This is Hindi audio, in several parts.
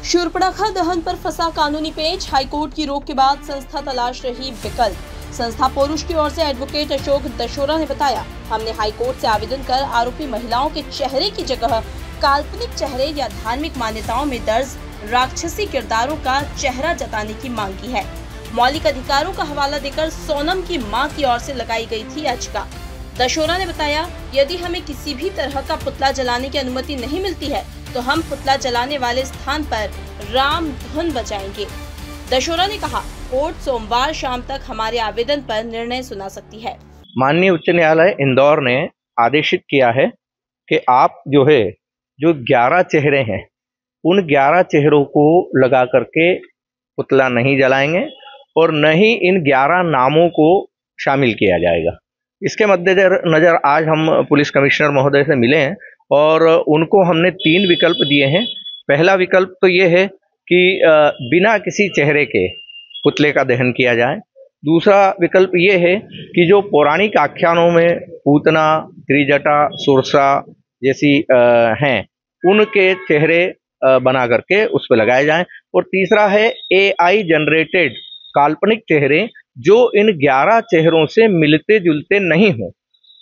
शूर्पणखा दहन पर फंसा कानूनी पेच, हाईकोर्ट की रोक के बाद संस्था तलाश रही विकल्प। संस्था पुरुष की ओर से एडवोकेट अशोक दशोरा ने बताया, हमने हाईकोर्ट से आवेदन कर आरोपी महिलाओं के चेहरे की जगह काल्पनिक चेहरे या धार्मिक मान्यताओं में दर्ज राक्षसी किरदारों का चेहरा जताने की मांग की है। मौलिक अधिकारों का हवाला देकर सोनम की मां की ओर से लगाई गई थी याचिका। दशोरा ने बताया, यदि हमें किसी भी तरह का पुतला जलाने की अनुमति नहीं मिलती है तो हम पुतला जलाने वाले स्थान पर राम धुन बजाएंगे। दशोरा ने कहा, कोर्ट सोमवार शाम तक हमारे आवेदन पर निर्णय सुना सकती है। माननीय उच्च न्यायालय इंदौर ने आदेशित किया है कि आप जो 11 चेहरे हैं उन 11 चेहरों को लगा करके पुतला नहीं जलाएंगे और न ही इन 11 नामों को शामिल किया जाएगा। इसके मद्देनजर आज हम पुलिस कमिश्नर महोदय से मिले हैं और उनको हमने 3 विकल्प दिए हैं। पहला विकल्प तो ये है कि बिना किसी चेहरे के पुतले का दहन किया जाए। दूसरा विकल्प ये है कि जो पौराणिक आख्यानों में पूतना, त्रिजटा, सुरसा जैसी हैं उनके चेहरे बना करके उस पर लगाए जाएं। और तीसरा है AI जनरेटेड काल्पनिक चेहरे जो इन 11 चेहरों से मिलते जुलते नहीं हों,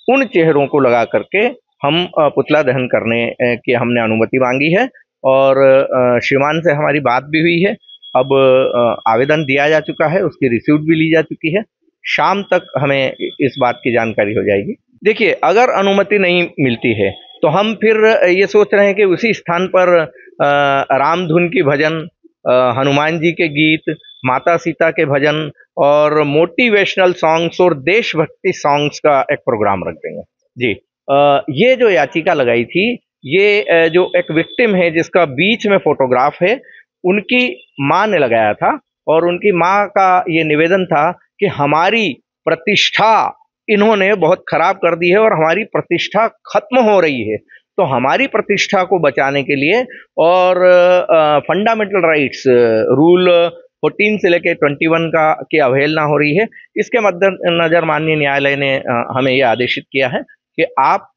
उन चेहरों को लगा करके हम पुतला दहन करने की हमने अनुमति मांगी है और श्रीमान से हमारी बात भी हुई है। अब आवेदन दिया जा चुका है, उसकी रिसीव्ट भी ली जा चुकी है। शाम तक हमें इस बात की जानकारी हो जाएगी। देखिए, अगर अनुमति नहीं मिलती है तो हम फिर ये सोच रहे हैं कि उसी स्थान पर रामधुन की भजन, हनुमान जी के गीत, माता सीता के भजन और मोटिवेशनल सॉन्ग्स और देशभक्ति सॉन्ग्स का एक प्रोग्राम रख देंगे। जी, ये जो याचिका लगाई थी, ये जो एक विक्टिम है जिसका बीच में फोटोग्राफ है, उनकी मां ने लगाया था और उनकी मां का ये निवेदन था कि हमारी प्रतिष्ठा इन्होंने बहुत खराब कर दी है और हमारी प्रतिष्ठा खत्म हो रही है। तो हमारी प्रतिष्ठा को बचाने के लिए और फंडामेंटल राइट्स रूल 14 से लेकर 21 की अवहेलना हो रही है। इसके मद्देनजर माननीय न्यायालय ने हमें यह आदेशित किया है कि आप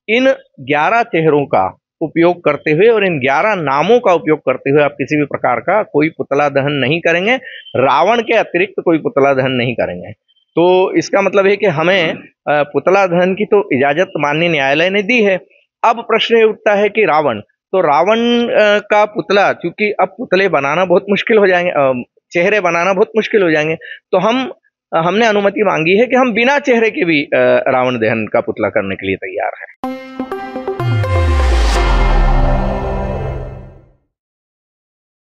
इन 11 चेहरों का उपयोग करते हुए और इन 11 नामों का उपयोग करते हुए आप किसी भी प्रकार का कोई पुतला दहन नहीं करेंगे। रावण के अतिरिक्त कोई पुतला दहन नहीं करेंगे। तो इसका मतलब है कि हमें पुतला दहन की तो इजाजत माननीय न्यायालय ने दी है। अब प्रश्न ये उठता है कि रावण का पुतला, चूंकि अब पुतले बनाना बहुत मुश्किल हो जाएंगे, चेहरे बनाना बहुत मुश्किल हो जाएंगे, तो हमने अनुमति मांगी है कि हम बिना चेहरे के भी रावण दहन का पुतला करने के लिए तैयार हैं।